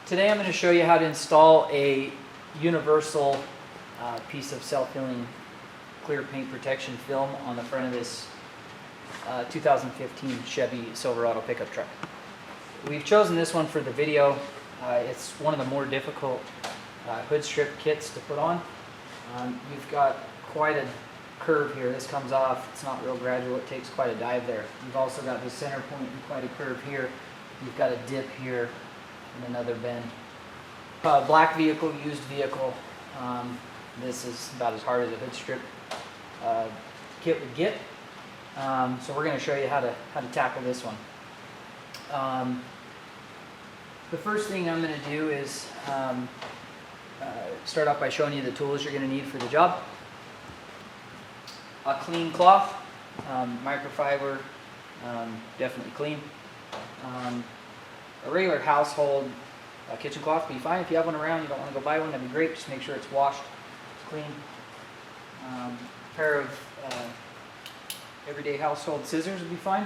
Today I'm going to show you how to install a universal piece of self-healing clear paint protection film on the front of this 2015 Chevy Silverado pickup truck. We've chosen this one for the video. It's one of the more difficult hood strip kits to put on. You've got quite a curve here. This comes off, it's not real gradual, it takes quite a dive there. You've also got the center point and quite a curve here. You've got a dip here and another bend. Black vehicle, used vehicle. This is about as hard as a hood strip kit would get. So we're going to show you how to tackle this one. The first thing I'm going to do is start off by showing you the tools you're going to need for the job. A clean cloth, microfiber, definitely clean. A regular household kitchen cloth would be fine. If you have one around, you don't want to go buy one, that'd be great. Just make sure it's washed, it's clean. A pair of everyday household scissors would be fine.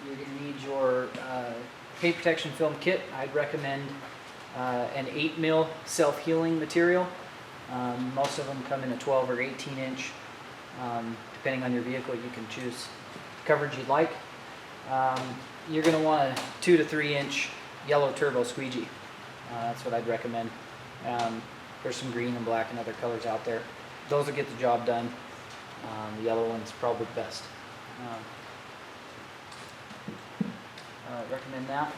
You're going to need your paint protection film kit. I'd recommend an 8mm self-healing material. Most of them come in a 12 or 18 inch. Depending on your vehicle, you can choose the coverage you'd like. You're going to want a 2 to 3 inch yellow turbo squeegee. That's what I'd recommend. There's some green and black and other colors out there. Those will get the job done. The yellow one's probably the best. Recommend that.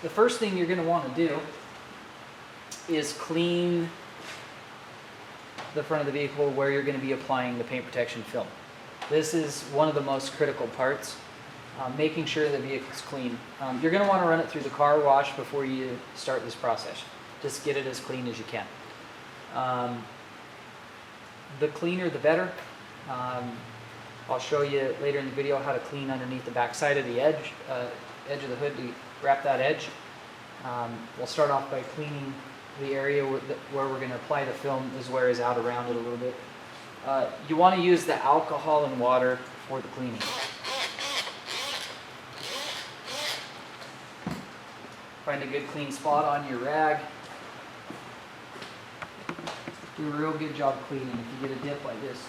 The first thing you're going to want to do is clean the front of the vehicle where you're going to be applying the paint protection film. This is one of the most critical parts, making sure the vehicle's clean. You're going to want to run it through the car wash before you start this process. Just get it as clean as you can. The cleaner the better. I'll show you later in the video how to clean underneath the back side of the edge of the hood to wrap that edge. We'll start off by cleaning the area where we're going to apply the film. This is where it's out around it a little bit. You want to use the alcohol and water for the cleaning. Find a good clean spot on your rag. Do a real good job cleaning. If you get a dip like this,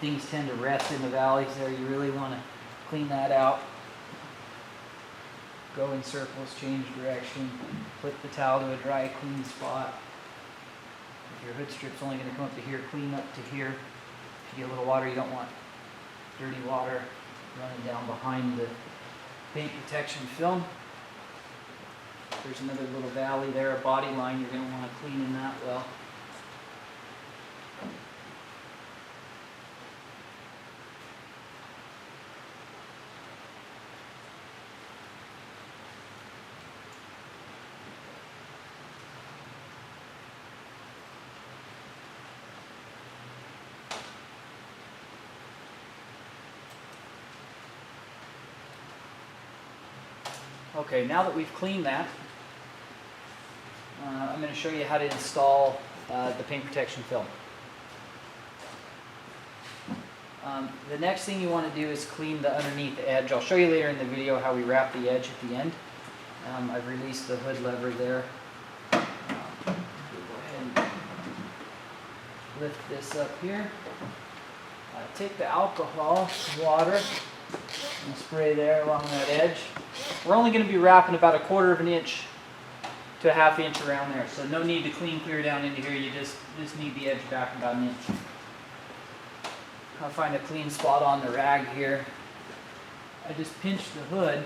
things tend to rest in the valleys there. You really want to clean that out. Go in circles, change direction, flip the towel to a dry, clean spot. If your hood strip's only going to come up to here, clean up to here. If you get a little water, you don't want dirty water running down behind the paint protection film. There's another little valley there, a body line. You're going to want to clean in that well. Okay, now that we've cleaned that, I'm going to show you how to install the paint protection film. The next thing you want to do is clean the underneath edge. I'll show you later in the video how we wrap the edge at the end. I've released the hood lever there. Go ahead and lift this up here. Take the alcohol, water, and spray there along that edge. We're only going to be wrapping about 1/4 of an inch to 1/2 inch around there, so no need to clean clear down into here. You just need the edge back about 1 inch. I'll find a clean spot on the rag here. I just pinch the hood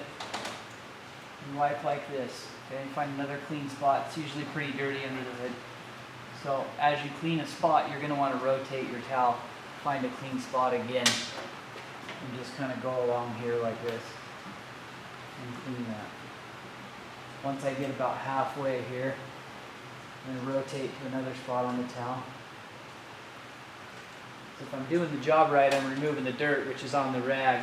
and wipe like this. Okay, and find another clean spot. It's usually pretty dirty under the hood. So as you clean a spot, you're going to want to rotate your towel, find a clean spot again, and just kind of go along here like this and clean that. Once I get about halfway here, I'm going to rotate to another spot on the towel. So if I'm doing the job right, I'm removing the dirt, which is on the rag.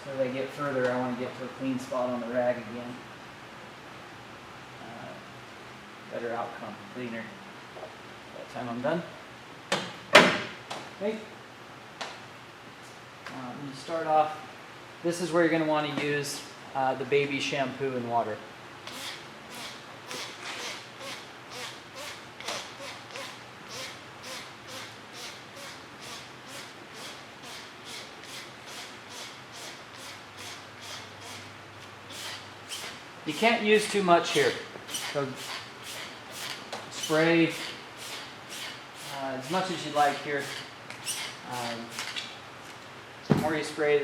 So as I get further, I want to get to a clean spot on the rag again. Better outcome, cleaner. By the time I'm done. Okay. You start off, this is where you're going to want to use the baby shampoo and water. You can't use too much here. So spray as much as you like here. The more you spray,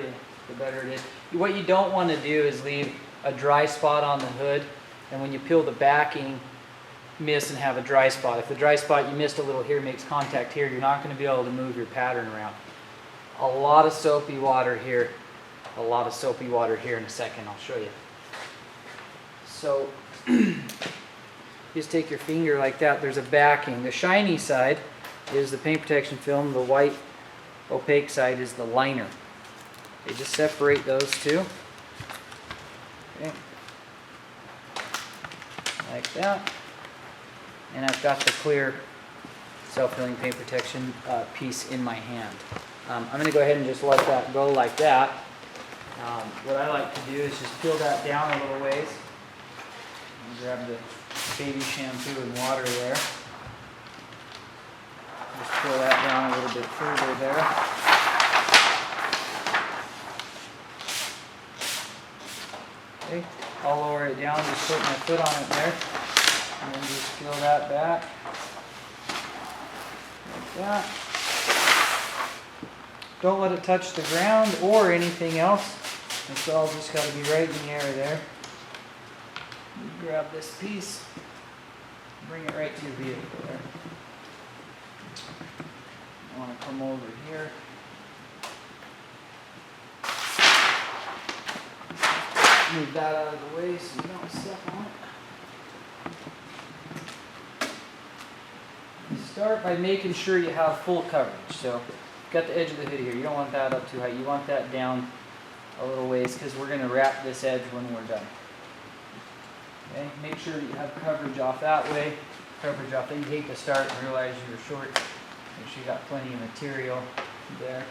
the better it is. What you don't want to do is leave a dry spot on the hood, and when you peel the backing, miss and have a dry spot. If the dry spot you missed a little here makes contact here, you're not going to be able to move your pattern around. A lot of soapy water here. A lot of soapy water here in a second. I'll show you. So just take your finger like that. There's a backing. The shiny side is the paint protection film. The white opaque side is the liner. Okay, just separate those two. Okay. Like that. And I've got the clear self-healing paint protection piece in my hand. I'm going to go ahead and just let that go like that. What I like to do is just peel that down a little ways. And grab the baby shampoo and water there. Just peel that down a little bit further there. Okay, I'll lower it down, just put my foot on it there. And then just peel that back. Like that. Don't let it touch the ground or anything else. It's all just got to be right in the air there. You grab this piece, bring it right to your vehicle there. I want to come over here. Move that out of the way so you don't step on it. Start by making sure you have full coverage. So you've got the edge of the hood here. You don't want that up too high. You want that down a little ways because we're going to wrap this edge when we're done. Okay, make sure you have coverage off that way, coverage off that. You hate to start and realize you're short. Make sure you got plenty of material there.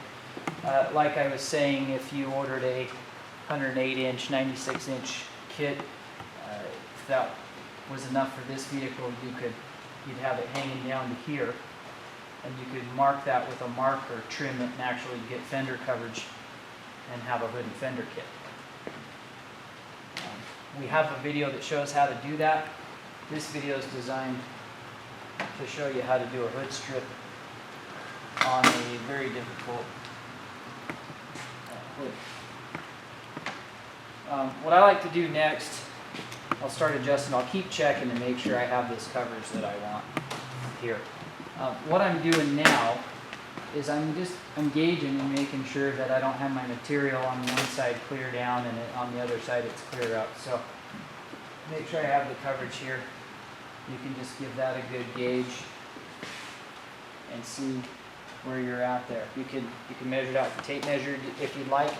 Like I was saying, if you ordered a 108-inch, 96-inch kit, if that was enough for this vehicle, you'd have it hanging down to here, and you could mark that with a marker, trim it, and actually get fender coverage and have a hood and fender kit. We have a video that shows how to do that. This video is designed to show you how to do a hood strip on a very difficult hood. What I like to do next, I'll start adjusting. I'll keep checking to make sure I have this coverage that I want here. What I'm doing now is I'm gauging and making sure that I don't have my material on one side clear down and on the other side it's clear up. So make sure I have the coverage here. You can just give that a good gauge and see where you're at there. You can measure it out with the tape measure if you'd like.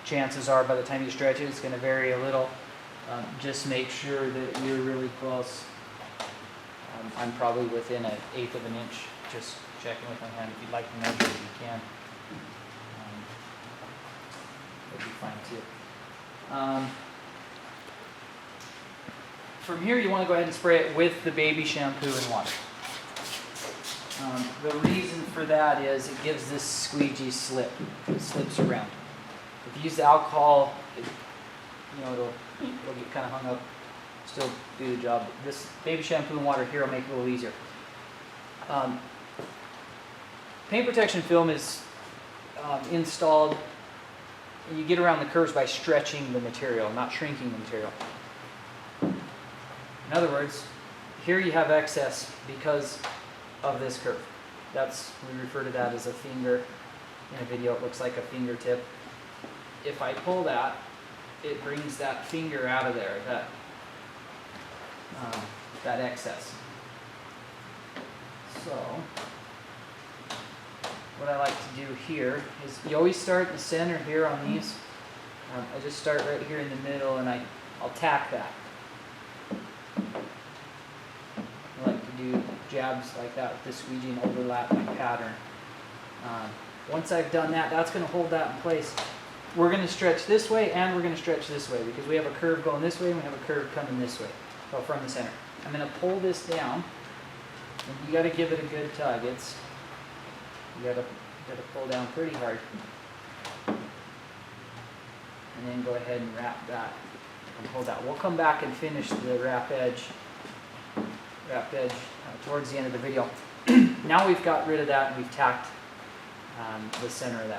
Chances are by the time you stretch it, it's going to vary a little. Just make sure that you're really close. I'm probably within 1/8 of an inch. Just checking with my hand. If you'd like to measure it, you can. That'd be fine too. From here, you want to go ahead and spray it with the baby shampoo and water. The reason for that is it gives this squeegee slip. It slips around. If you use the alcohol, it'll get kind of hung up. Still do the job. This baby shampoo and water here will make it a little easier. Paint protection film is installed, and you get around the curves by stretching the material, not shrinking the material. In other words, here you have excess because of this curve. We refer to that as a finger. In a video, it looks like a fingertip. If I pull that, it brings that finger out of there, that excess. So what I like to do here is you always start in the center here on these. I just start right here in the middle and I'll tack that. I like to do jabs like that with the squeegee and overlap my pattern. Once I've done that, that's going to hold that in place. we're going to stretch this way and we're going to stretch this way because we have a curve going this way and we have a curve coming this way, so from the center. I'm going to pull this down, and you got to give it a good tug. You got to pull down pretty hard, and then go ahead and wrap that and hold that. We'll come back and finish the wrap edge towards the end of the video. Now we've got rid of that and we've tacked the center of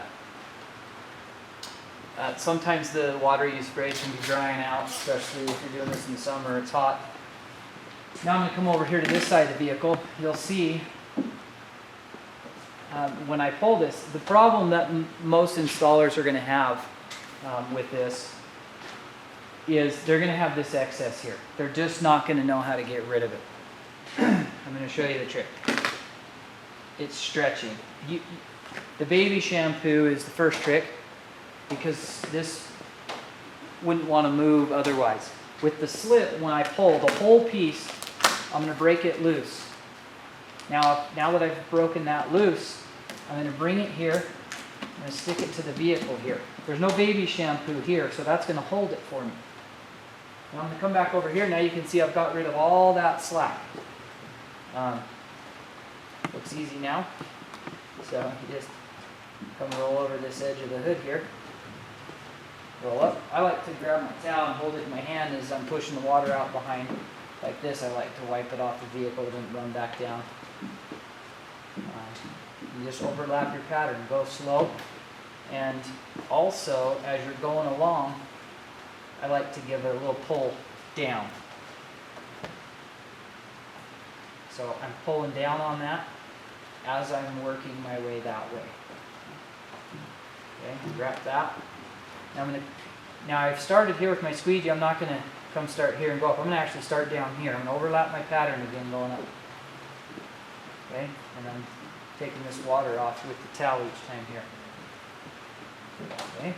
that. Sometimes the water you spray can be drying out, especially if you're doing this in the summer, it's hot. Now I'm going to come over here to this side of the vehicle. You'll see when I pull this, the problem that most installers are going to have with this is they're going to have this excess here. They're just not going to know how to get rid of it. I'm going to show you the trick. It's stretching. The baby shampoo is the first trick, because this wouldn't want to move otherwise. With the slit, when I pull the whole piece, I'm going to break it loose. Now that I've broken that loose, I'm going to bring it here. I'm going to stick it to the vehicle here. There's no baby shampoo here, so that's going to hold it for me. Now I'm going to come back over here. Now you can see I've got rid of all that slack. Looks easy now. So you just come roll over this edge of the hood here. Roll up. I like to grab my towel and hold it in my hand as I'm pushing the water out behind. Like this, I like to wipe it off the vehicle, it doesn't run back down. You just overlap your pattern, go slow. And also, as you're going along, I like to give it a little pull down. So I'm pulling down on that as I'm working my way that way. Okay, wrap that. Now I've started here with my squeegee. I'm not going to come start here and go up. I'm going to actually start down here. I'm going to overlap my pattern again going up. Okay, and I'm taking this water off with the towel each time here. Okay.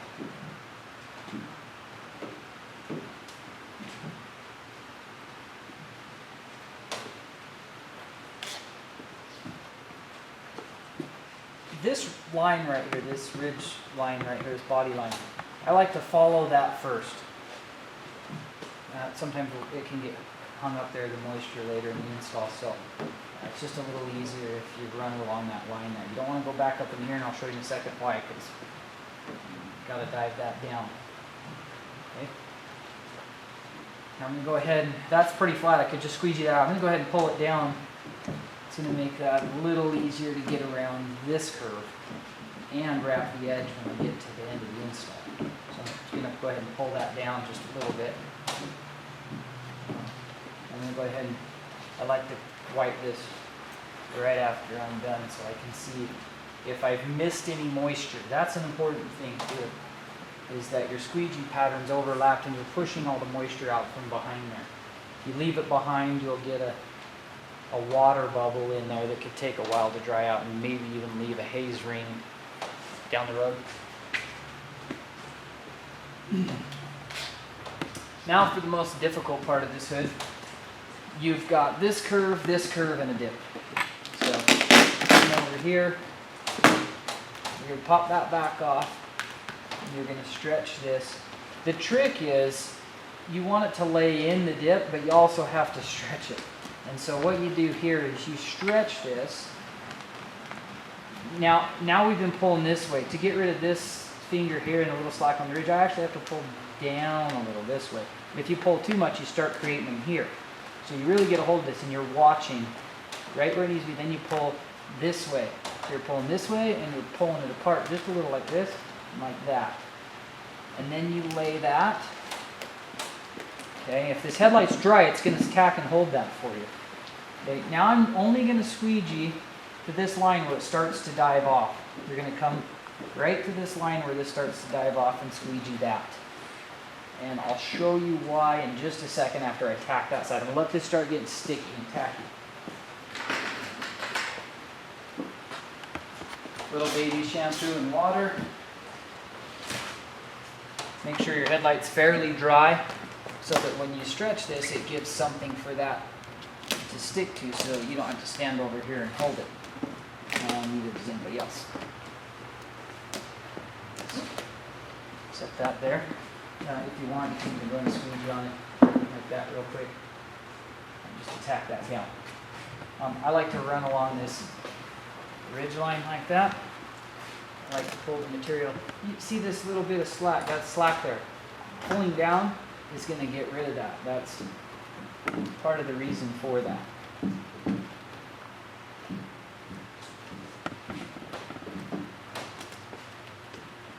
This line right here, this ridge line right here, this body line, I like to follow that first. Sometimes it can get hung up there, the moisture later in the install, so it's just a little easier if you run along that line there. You don't want to go back up in here, and I'll show you in a second why, because you've got to dive that down. Okay. Now I'm going to go ahead, that's pretty flat, I could just squeegee that out. I'm going to go ahead and pull it down. It's going to make that a little easier to get around this curve and wrap the edge when we get to the end of the install. So I'm just going to go ahead and pull that down just a little bit. I'm going to go ahead and, I like to wipe this right after I'm done so I can see if I've missed any moisture. That's an important thing too, is that your squeegee pattern's overlapped and you're pushing all the moisture out from behind there. If you leave it behind, you'll get a water bubble in there that could take a while to dry out and maybe even leave a haze ring down the road. Now for the most difficult part of this hood. You've got this curve, and a dip. So come over here, you're going to pop that back off, and you're going to stretch this. The trick is you want it to lay in the dip, but you also have to stretch it. And so what you do here is you stretch this. Now we've been pulling this way. To get rid of this finger here and a little slack on the ridge, I actually have to pull down a little this way. If you pull too much, you start creating them here. So you really get a hold of this and you're watching right where it needs to be. Then you pull this way. So you're pulling this way and you're pulling it apart just a little like this and like that. And then you lay that. Okay, if this headlight's dry, it's going to tack and hold that for you. Okay, now I'm only going to squeegee to this line where it starts to dive off. You're going to come right to this line where this starts to dive off and squeegee that. And I'll show you why in just a second after I tack that side. I'm going to let this start getting sticky and tacky. Little baby shampoo and water. Make sure your headlight's fairly dry so that when you stretch this, it gives something for that to stick to so you don't have to stand over here and hold it. Neither does anybody else. put that there. If you want, you can even run a squeegee on it like that real quick. And just tack that down. I like to run along this ridge line like that. I like to pull the material. You see this little bit of slack, that's slack there. Pulling down is going to get rid of that. That's part of the reason for that.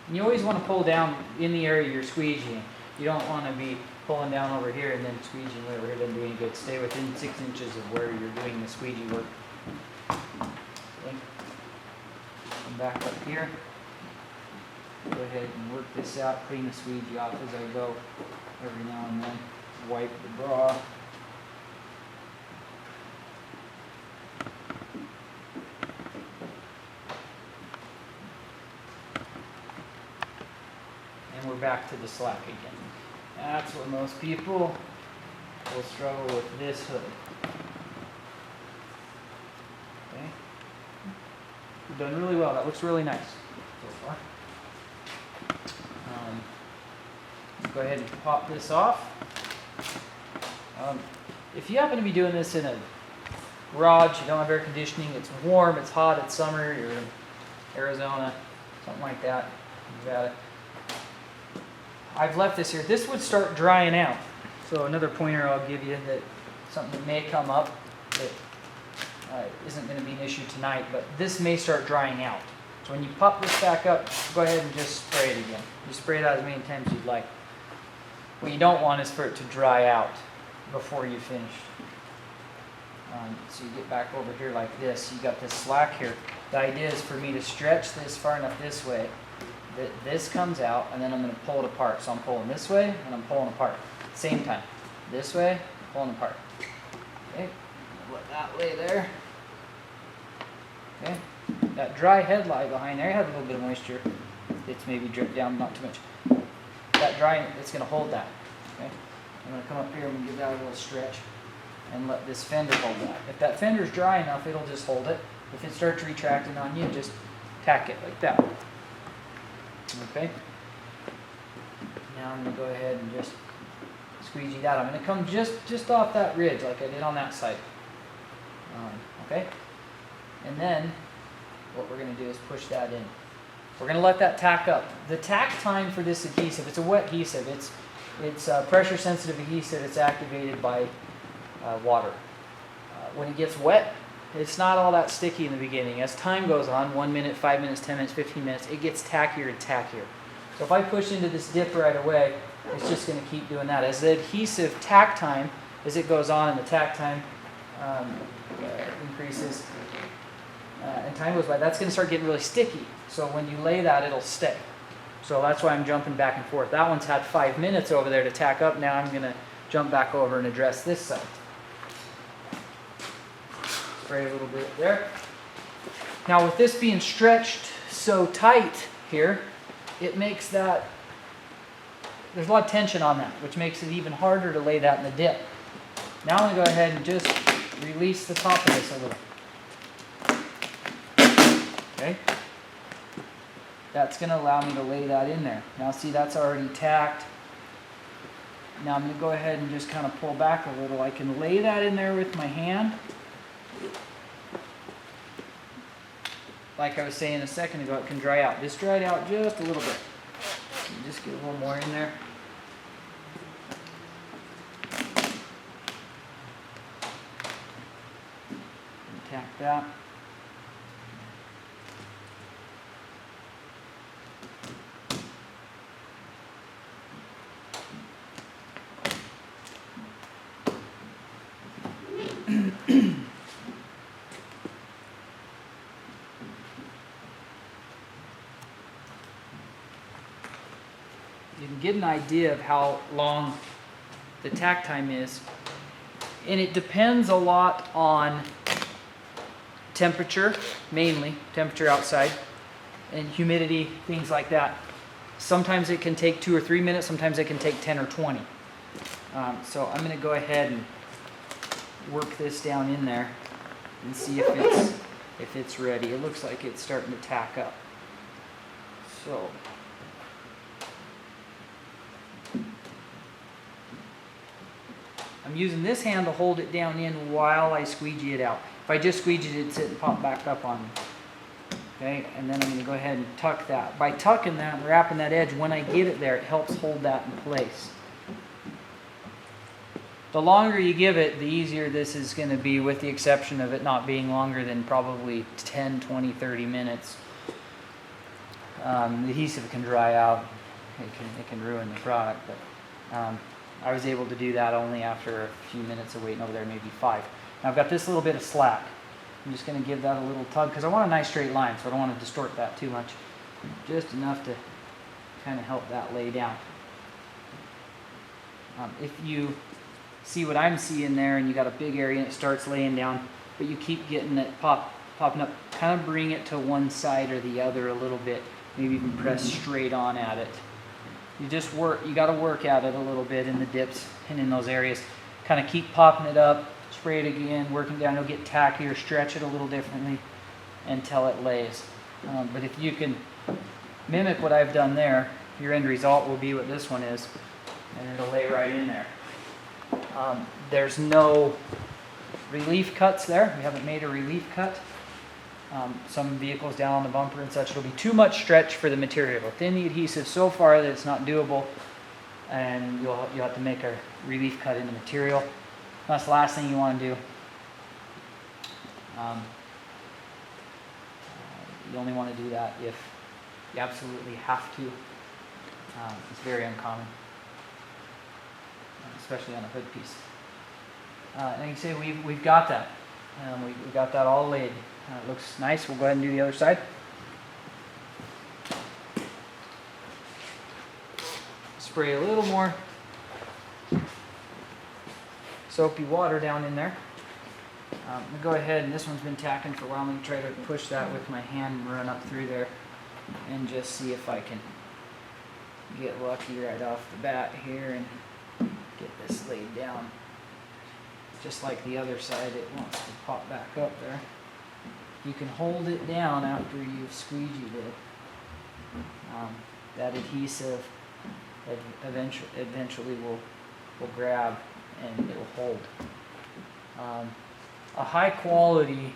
And you always want to pull down in the area you're squeegeeing. You don't want to be pulling down over here and then squeegeeing over here. Doesn't do any good. Stay within 6 inches of where you're doing the squeegee work. Okay. Come back up here. Go ahead and work this out. Clean the squeegee off as I go every now and then. Wipe the bra. And we're back to the slack again. That's where most people will struggle with this hood. Okay. You've done really well. That looks really nice so far. Go ahead and pop this off. If you happen to be doing this in a garage, you don't have air conditioning, it's warm, it's hot, it's summer, you're in Arizona, something like that, you got it. I've left this here. This would start drying out. So another pointer I'll give you, that something that may come up that isn't going to be an issue tonight, but this may start drying out. So when you pop this back up, go ahead and just spray it again. You spray it out as many times as you'd like. What you don't want is for it to dry out before you finish. So you get back over here like this. You got this slack here. The idea is for me to stretch this far enough this way that this comes out, and then I'm going to pull it apart. So I'm pulling this way and I'm pulling apart. Same time. This way, pulling apart. Okay. Let that lay there. Okay. That dry head lie behind there had a little bit of moisture. It's maybe dripped down, not too much. That dry, it's going to hold that. Okay. I'm going to come up here and give that a little stretch and let this fender hold that. If that fender's dry enough, it'll just hold it. If it starts retracting on you, just tack it like that. Okay. Now I'm going to go ahead and just squeegee that. I'm going to come just off that ridge like I did on that side. Okay. And then what we're going to do is push that in. We're going to let that tack up. The tack time for this adhesive, it's a wet adhesive. It's pressure sensitive adhesive. It's activated by water. When it gets wet, it's not all that sticky in the beginning. As time goes on, 1 minute, 5 minutes, 10 minutes, 15 minutes, it gets tackier and tackier. So if I push into this dip right away, it's just going to keep doing that. As the adhesive tack time, as it goes on and the tack time increases and time goes by, that's going to start getting really sticky. So when you lay that, it'll stay. So that's why I'm jumping back and forth. That one's had 5 minutes over there to tack up. Now I'm going to jump back over and address this side. Spray a little bit there. Now with this being stretched so tight here, it makes that, there's a lot of tension on that, which makes it even harder to lay that in the dip. Now I'm going to go ahead and just release the top of this a little. Okay. That's going to allow me to lay that in there. Now see, that's already tacked. Now I'm going to go ahead and just kind of pull back a little. I can lay that in there with my hand. Like I was saying a second ago, it can dry out. This dried out just a little bit. Just get a little more in there. And tack that. You can get an idea of how long the tack time is, and it depends a lot on temperature, mainly temperature outside, and humidity, things like that. Sometimes it can take 2 or 3 minutes, sometimes it can take 10 or 20. So I'm going to go ahead and work this down in there and see if it's ready. It looks like it's starting to tack up. So I'm using this hand to hold it down in while I squeegee it out. If I just squeegee it, it'd sit and pop back up on me. Okay, and then I'm going to go ahead and tuck that. By tucking that and wrapping that edge, when I get it there, it helps hold that in place. The longer you give it, the easier this is going to be, with the exception of it not being longer than probably 10, 20, 30 minutes. The adhesive can dry out. It can ruin the product, but I was able to do that only after a few minutes of waiting over there, maybe 5. Now I've got this little bit of slack. I'm just going to give that a little tug because I want a nice straight line, so I don't want to distort that too much. Just enough to kind of help that lay down. If you see what I'm seeing there and you got a big area and it starts laying down, but you keep getting it popping up, kind of bring it to one side or the other a little bit. Maybe even press straight on at it. You got to work at it a little bit in the dips and in those areas. Kind of keep popping it up, spray it again, working down. It'll get tackier, stretch it a little differently until it lays. But if you can mimic what I've done there, your end result will be what this one is, and it'll lay right in there. There's no relief cuts there. We haven't made a relief cut. Some vehicles down on the bumper and such, it'll be too much stretch for the material. Thin the adhesive so far that it's not doable, and you'll have to make a relief cut in the material. That's the last thing you want to do. You only want to do that if you absolutely have to. It's very uncommon, especially on a hood piece. And you can say we've got that. We got that all laid. It looks nice. We'll go ahead and do the other side. Spray a little more soapy water down in there. I'm going to go ahead, and this one's been tacking for a while. I'm going to try to push that with my hand and run up through there and just see if I can get lucky right off the bat here and get this laid down. Just like the other side, it wants to pop back up there. You can hold it down after you've squeegeed it. That adhesive eventually will grab and it will hold. A high quality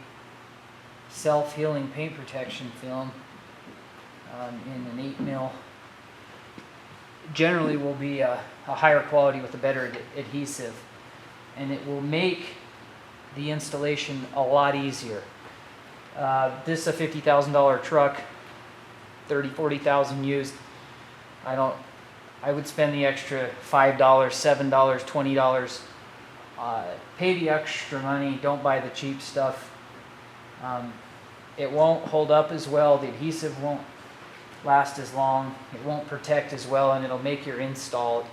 self-healing paint protection film in an 8 mil generally will be a higher quality with a better adhesive, and it will make the installation a lot easier. This is a $50,000 truck, 30, 40,000 used. I would spend the extra $5, $7, $20. Pay the extra money. Don't buy the cheap stuff. It won't hold up as well. The adhesive won't last as long. It won't protect as well, and it'll make your install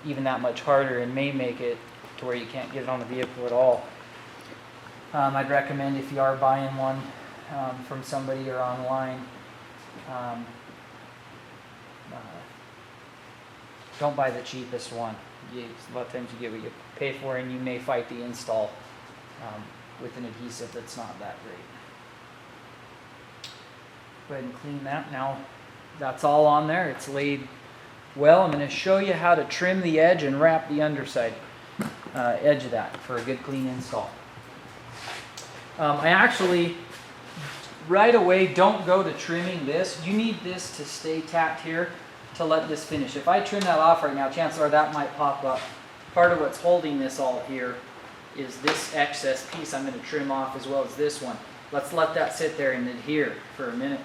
even that much harder, and may make it to where you can't get it on the vehicle at all. I'd recommend, if you are buying one from somebody or online, don't buy the cheapest one. A lot of times you get what you pay for, and you may fight the install with an adhesive that's not that great. Go ahead and clean that. Now that's all on there. It's laid well. I'm going to show you how to trim the edge and wrap the underside edge of that for a good clean install. I actually, right away, don't go to trimming this. You need this to stay tacked here to let this finish. If I trim that off right now, chances are that might pop up. Part of what's holding this all here is this excess piece I'm going to trim off, as well as this one. Let's let that sit there and adhere for a minute.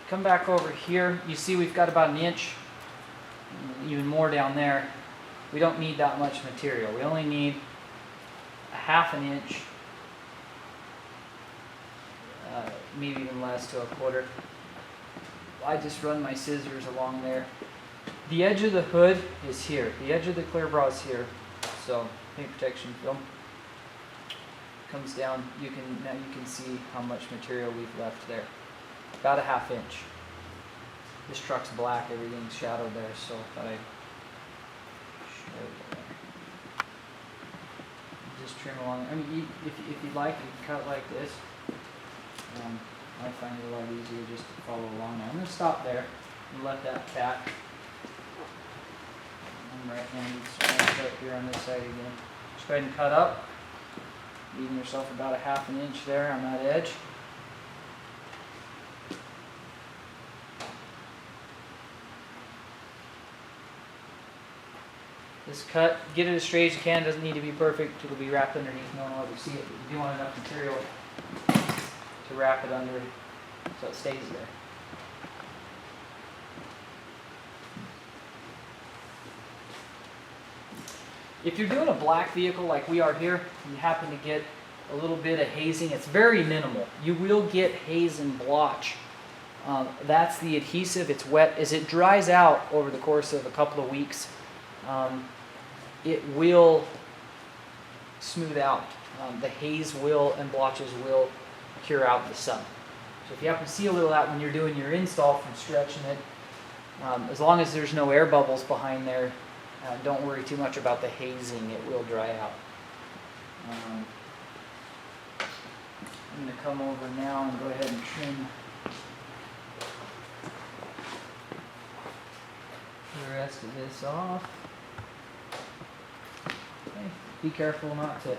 Come back over here. You see we've got about 1 inch, even more down there. We don't need that much material. We only need a 1/2 inch, maybe even less, to 1/4. I just run my scissors along there. The edge of the hood is here. The edge of the clear bra is here. So paint protection film comes down. Now you can see how much material we've left there. About a 1/2 inch. This truck's black. Everything's shadowed there, so I thought I'd show you there. Just trim along. I mean, if you'd like, you can cut like this. I find it a lot easier just to follow along now. I'm going to stop there and let that tack I'm right-handed, so I'm going to start here on this side again. Just go ahead and cut up, leaving yourself about a ½ an inch there on that edge. This cut, get it as straight as you can, doesn't need to be perfect, it'll be wrapped underneath, no one will ever see it, but you do want enough material to wrap it under so it stays there. If you're doing a black vehicle like we are here, and you happen to get a little bit of hazing, it's very minimal. You will get haze and blotch. That's the adhesive, it's wet. As it dries out over the course of a couple of weeks, it will smooth out. The haze will and blotches will cure out the sun. So if you happen to see a little of that when you're doing your install from stretching it, as long as there's no air bubbles behind there, don't worry too much about the hazing, it will dry out. I'm going to come over now and go ahead and trim the rest of this off. Okay. Be careful not to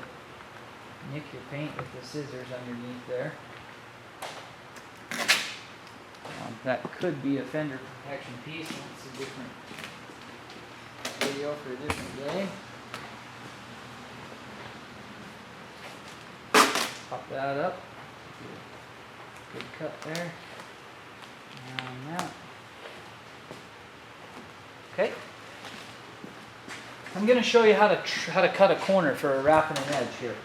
nick your paint with the scissors underneath there. That could be a fender protection piece. That's a different video for a different day. Pop that up. Good cut there. And that. Okay. I'm going to show you how to cut a corner for wrapping an edge here.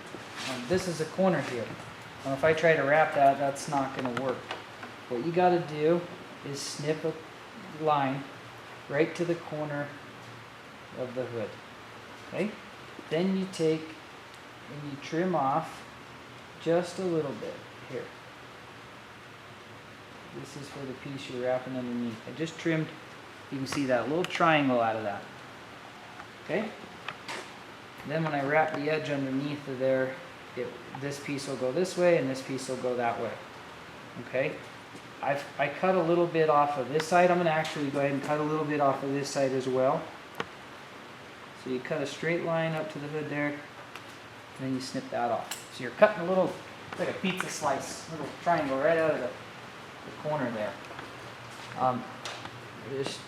This is a corner here. If I try to wrap that, that's not going to work. What you got to do is snip a line right to the corner of the hood. Okay? Then you take and you trim off just a little bit here. This is for the piece you're wrapping underneath. I just trimmed, you can see that little triangle out of that. Okay? Then when I wrap the edge underneath of there, this piece will go this way and this piece will go that way. Okay? I cut a little bit off of this side. I'm going to actually go ahead and cut a little bit off of this side as well. So you cut a straight line up to the hood there, and then you snip that off. So you're cutting a little, like a pizza slice, little triangle right out of the corner there. Just,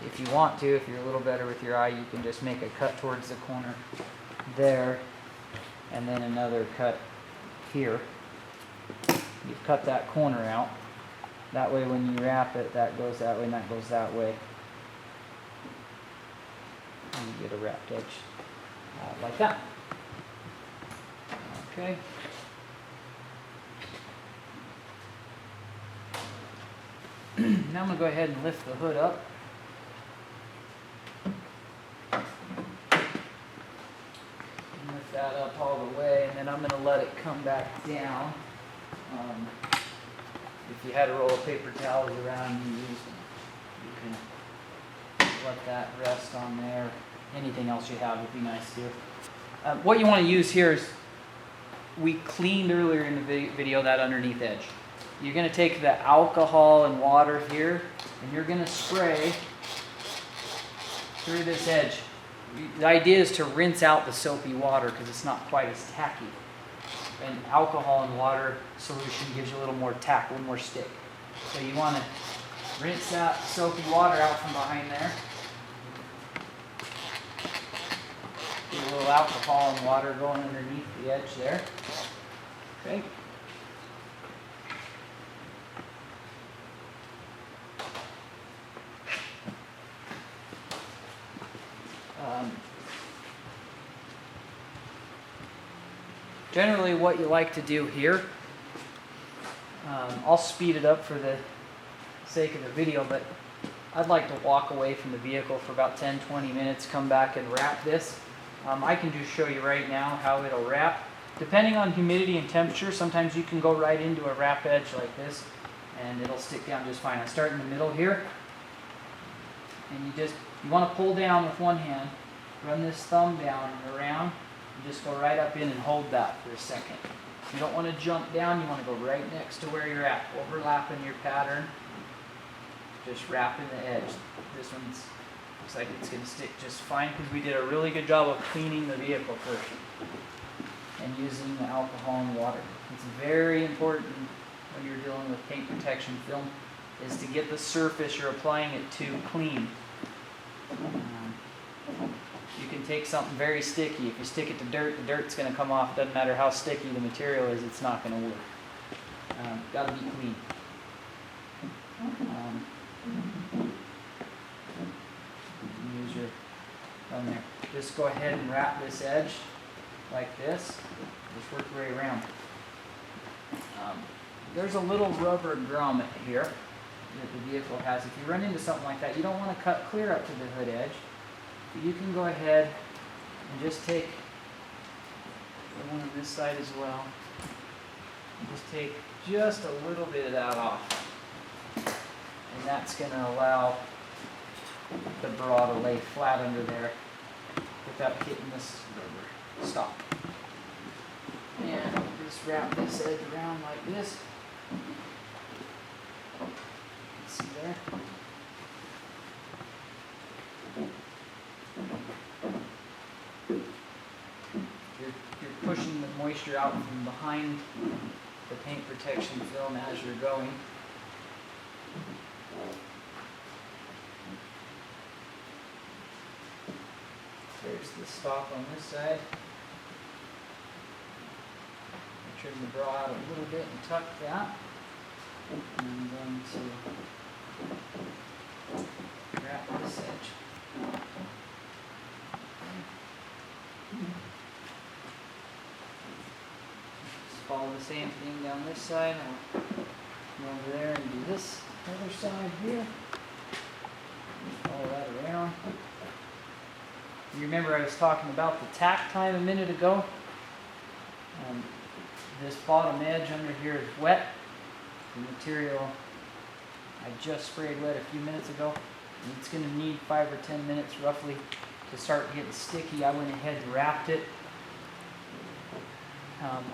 if you want to, if you're a little better with your eye, you can just make a cut towards the corner there, and then another cut here. You've cut that corner out. That way when you wrap it, that goes that way and that goes that way. And you get a wrapped edge like that. Okay. Now I'm going to go ahead and lift the hood up. Lift that up all the way, and then I'm going to let it come back down. If you had a roll of paper towels around you use them, you can let that rest on there. Anything else you have would be nice too. What you want to use here is, we cleaned earlier in the video that underneath edge. You're going to take the alcohol and water here, and you're going to spray through this edge. The idea is to rinse out the soapy water because it's not quite as tacky. And alcohol and water solution gives you a little more tack, a little more stick. So you want to rinse that soapy water out from behind there. Get a little alcohol and water going underneath the edge there. Okay. Generally what you like to do here, I'll speed it up for the sake of the video, but I'd like to walk away from the vehicle for about 10-20 minutes, come back and wrap this. I can just show you right now how it'll wrap. Depending on humidity and temperature, sometimes you can go right into a wrap edge like this and it'll stick down just fine. I start in the middle here, and you want to pull down with one hand, run this thumb down and around, and just go right up in and hold that for a second. You don't want to jump down, you want to go right next to where you're at, overlapping your pattern, just wrapping the edge. This one's Looks like it's going to stick just fine because we did a really good job of cleaning the vehicle first and using the alcohol and water. It's very important when you're dealing with paint protection film is to get the surface you're applying it to clean. You can take something very sticky. If you stick it to dirt, the dirt's going to come off. Doesn't matter how sticky the material is, it's not going to work. Got to be clean. Use your thumb there. Just go ahead and wrap this edge like this. Just work your way around. There's a little rubber grommet here that the vehicle has. If you run into something like that, you don't want to cut clear up to the hood edge. But you can go ahead and just take the one on this side as well. Just take just a little bit of that off. And that's going to allow the bra to lay flat under there without hitting this rubber stop. And just wrap this edge around like this. See there? You're pushing the moisture out from behind the paint protection film as you're going. There's the stop on this side. Trim the bra out a little bit and tuck that. And I'm going to wrap this edge. Just follow the same thing down this side. I'll come over there and do this other side here. Just follow that around. You remember I was talking about the tack time a minute ago? This bottom edge under here is wet. The material I just sprayed wet a few minutes ago. And it's going to need 5 or 10 minutes roughly to start getting sticky. I went ahead and wrapped it.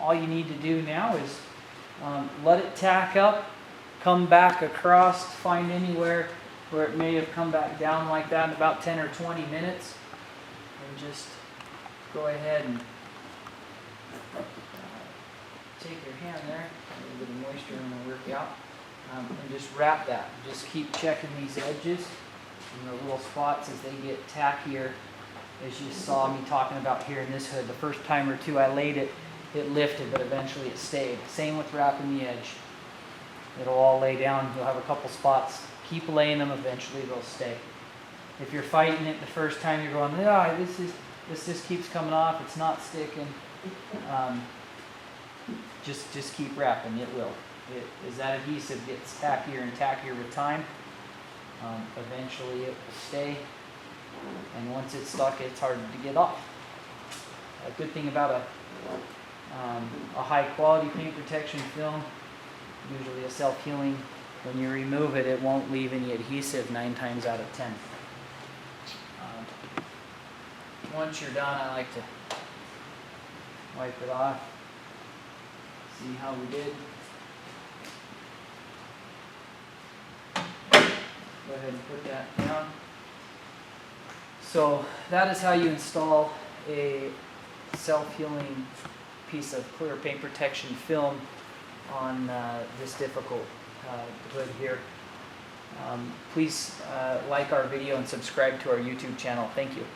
All you need to do now is let it tack up, come back across, find anywhere where it may have come back down like that in about 10 or 20 minutes. And just go ahead and take your hand there, a little bit of moisture and it'll work out, and just wrap that. Just keep checking these edges and the little spots as they get tackier, as you saw me talking about here in this hood. The first time or two I laid it, it lifted, but eventually it stayed. Same with wrapping the edge. It'll all lay down. You'll have a couple spots. Keep laying them, eventually they'll stay. If you're fighting it the first time, you're going, this just keeps coming off, it's not sticking. Just keep wrapping, it will. As that adhesive gets tackier and tackier with time, eventually it will stay. And once it's stuck, it's hard to get off. A good thing about a high quality paint protection film, usually a self-healing, when you remove it, it won't leave any adhesive 9 times out of 10. Once you're done, I like to wipe it off. See how we did. Go ahead and put that down. So that is how you install a self-healing piece of clear paint protection film on this difficult hood here. Please like our video and subscribe to our YouTube channel. Thank you.